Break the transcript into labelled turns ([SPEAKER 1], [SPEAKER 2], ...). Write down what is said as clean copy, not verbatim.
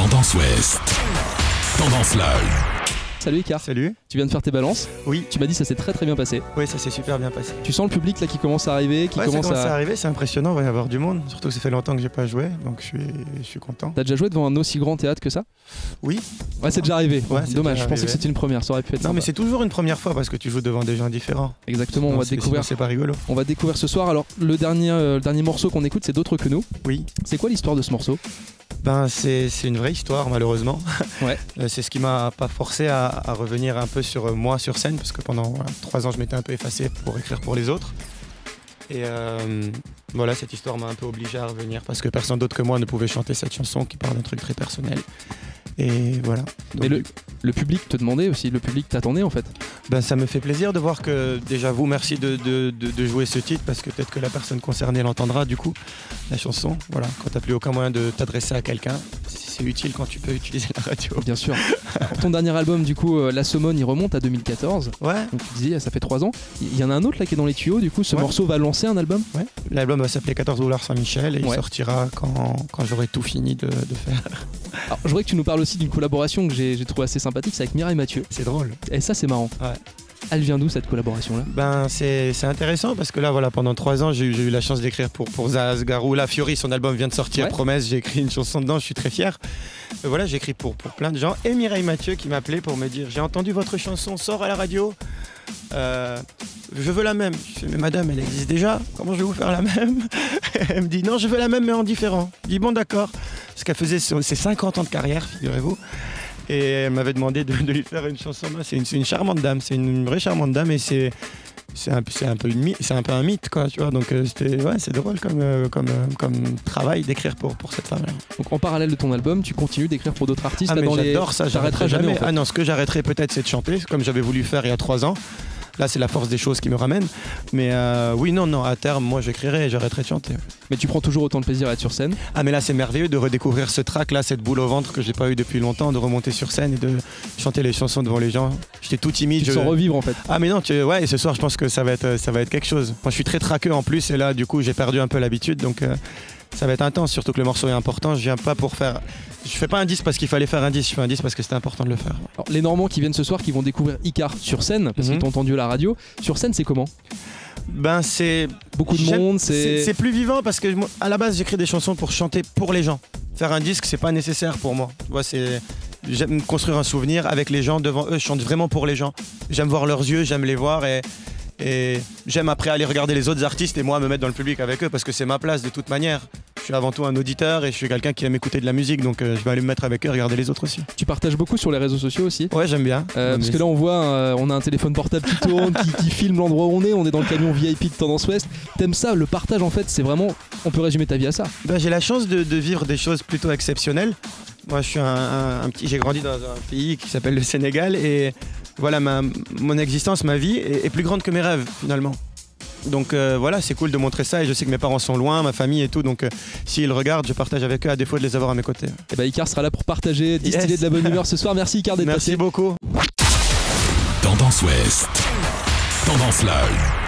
[SPEAKER 1] Tendance Ouest. Tendance Live.
[SPEAKER 2] Salut Icar.
[SPEAKER 3] Salut.
[SPEAKER 2] Tu viens de faire tes balances.
[SPEAKER 3] Oui.
[SPEAKER 2] Tu m'as dit que ça s'est très bien passé.
[SPEAKER 3] Oui, ça s'est super bien passé.
[SPEAKER 2] Tu sens le public là qui commence à arriver,
[SPEAKER 3] Ça commence à arriver, c'est impressionnant, il va y avoir du monde. Surtout que ça fait longtemps que j'ai pas joué, donc je suis content.
[SPEAKER 2] T'as déjà joué devant un aussi grand théâtre que ça?
[SPEAKER 3] Oui.
[SPEAKER 2] Ouais, c'est déjà arrivé.
[SPEAKER 3] Ouais, c'est
[SPEAKER 2] dommage,
[SPEAKER 3] déjà
[SPEAKER 2] je pensais
[SPEAKER 3] arrivé.
[SPEAKER 2] que c'était une première, ça aurait pu être
[SPEAKER 3] Non,
[SPEAKER 2] sympa.
[SPEAKER 3] mais c'est toujours une première fois parce que tu joues devant des gens différents.
[SPEAKER 2] Exactement,
[SPEAKER 3] Non,
[SPEAKER 2] on va découvrir.
[SPEAKER 3] C'est pas rigolo.
[SPEAKER 2] On va découvrir ce soir. Alors le dernier morceau qu'on écoute, c'est D'autres que nous.
[SPEAKER 3] Oui.
[SPEAKER 2] C'est quoi l'histoire de ce morceau?
[SPEAKER 3] Ben c'est une vraie histoire malheureusement.
[SPEAKER 2] Ouais.
[SPEAKER 3] C'est ce qui m'a pas forcé à revenir un peu sur moi sur scène parce que pendant 3 ans je m'étais un peu effacé pour écrire pour les autres. Et voilà, cette histoire m'a un peu obligé à revenir parce que personne d'autre que moi ne pouvait chanter cette chanson qui parle d'un truc très personnel. Et voilà. Donc,
[SPEAKER 2] Mais le public te demandait aussi, le public t'attendait en fait.
[SPEAKER 3] ben, ça me fait plaisir de voir que déjà vous merci de jouer ce titre parce que peut-être que la personne concernée l'entendra du coup, la chanson. Voilà, quand tu n'as plus aucun moyen de t'adresser à quelqu'un, c'est utile quand tu peux utiliser la radio.
[SPEAKER 2] Bien sûr. Alors, ton dernier album du coup, La Saumone, il remonte à 2014.
[SPEAKER 3] Ouais,
[SPEAKER 2] Donc tu disais, ça fait 3 ans. Il y en a un autre là qui est dans les tuyaux, du coup ce
[SPEAKER 3] Ouais.
[SPEAKER 2] morceau va lancer un album?
[SPEAKER 3] ouais. L'album va s'appeler 14 dollars Saint-Michel et il
[SPEAKER 2] Ouais.
[SPEAKER 3] sortira quand j'aurai tout fini de faire.
[SPEAKER 2] Alors je voudrais que tu nous parles aussi d'une collaboration que j'ai trouvé assez sympathique, c'est avec Mireille Mathieu.
[SPEAKER 3] C'est drôle.
[SPEAKER 2] Et ça c'est marrant.
[SPEAKER 3] Ouais.
[SPEAKER 2] Elle vient d'où cette collaboration là?
[SPEAKER 3] Ben c'est intéressant parce que là voilà pendant 3 ans j'ai eu la chance d'écrire pour Zaz Garou. La Fiori, son album vient de sortir,
[SPEAKER 2] Ouais.
[SPEAKER 3] Promesse, j'ai écrit une chanson dedans, je suis très fier. Voilà, j'ai écrit pour plein de gens et Mireille Mathieu qui m'appelait pour me dire j'ai entendu votre chanson, sort à la radio. Je veux la même. Je fais mais madame elle existe déjà, comment je vais vous faire la même? Elle me dit non je veux la même mais en différent. Je dis bon d'accord. Ce qu'elle faisait ses 50 ans de carrière, figurez-vous. Et elle m'avait demandé de lui faire une chanson. C'est une charmante dame, c'est une vraie charmante dame et c'est un peu un mythe quoi, tu vois. Donc c'est drôle comme travail d'écrire pour cette femme-là.
[SPEAKER 2] Donc en parallèle de ton album, tu continues d'écrire pour d'autres artistes
[SPEAKER 3] Ah
[SPEAKER 2] là,
[SPEAKER 3] mais
[SPEAKER 2] dans
[SPEAKER 3] j'adore ça,
[SPEAKER 2] T'arrêteras
[SPEAKER 3] j'arrêterai jamais.
[SPEAKER 2] en fait.
[SPEAKER 3] Ah non, ce que j'arrêterai peut-être c'est de chanter, comme j'avais voulu faire il y a 3 ans. Là c'est la force des choses qui me ramène. Mais oui non, à terme moi j'écrirai et j'arrêterai de chanter.
[SPEAKER 2] Mais tu prends toujours autant de plaisir à être sur scène.
[SPEAKER 3] Ah mais là c'est merveilleux de redécouvrir ce track là, cette boule au ventre que j'ai pas eu depuis longtemps, de remonter sur scène et de chanter les chansons devant les gens. J'étais tout timide.
[SPEAKER 2] Tu te sens revivre en fait.
[SPEAKER 3] Ah mais non, ouais, et ce soir je pense que ça va être quelque chose. Moi je suis très traqueux en plus et là du coup j'ai perdu un peu l'habitude donc ça va être intense, surtout que le morceau est important. Je fais pas un disque parce qu'il fallait faire un disque, je fais un disque parce que c'était important de le faire.
[SPEAKER 2] Alors, les Normands qui viennent ce soir, qui vont découvrir Icar sur scène, parce qu'ils t'ont entendu à la radio. Sur scène, c'est comment?
[SPEAKER 3] Ben c'est
[SPEAKER 2] Beaucoup de monde,
[SPEAKER 3] c'est plus vivant parce que moi, à la base j'écris des chansons pour chanter pour les gens. Faire un disque c'est pas nécessaire pour moi. Tu vois, j'aime construire un souvenir avec les gens devant eux, je chante vraiment pour les gens. J'aime voir leurs yeux, j'aime les voir et j'aime après aller regarder les autres artistes et moi me mettre dans le public avec eux parce que c'est ma place de toute manière. Je suis avant tout un auditeur et je suis quelqu'un qui aime écouter de la musique donc je vais aller me mettre avec eux et regarder les autres aussi.
[SPEAKER 2] Tu partages beaucoup sur les réseaux sociaux aussi.
[SPEAKER 3] Ouais j'aime bien.
[SPEAKER 2] Parce que là on voit, on a un téléphone portable qui tourne, qui filme l'endroit où on est dans le camion VIP de Tendance Ouest. T'aimes ça, le partage en fait, c'est vraiment, on peut résumer ta vie à ça.
[SPEAKER 3] Ben, j'ai la chance de vivre des choses plutôt exceptionnelles. Moi je suis j'ai grandi dans un pays qui s'appelle le Sénégal et voilà mon existence, ma vie est plus grande que mes rêves finalement. Donc voilà, c'est cool de montrer ça et je sais que mes parents sont loin, ma famille et tout, donc s'ils regardent, je partage avec eux à défaut de les avoir à mes côtés.
[SPEAKER 2] Et bah Icar sera là pour partager, distiller
[SPEAKER 3] Yes.
[SPEAKER 2] de la bonne humeur ce soir. Merci Icar d'être passé.
[SPEAKER 3] Merci beaucoup.
[SPEAKER 1] Tendance Ouest. Tendance Live.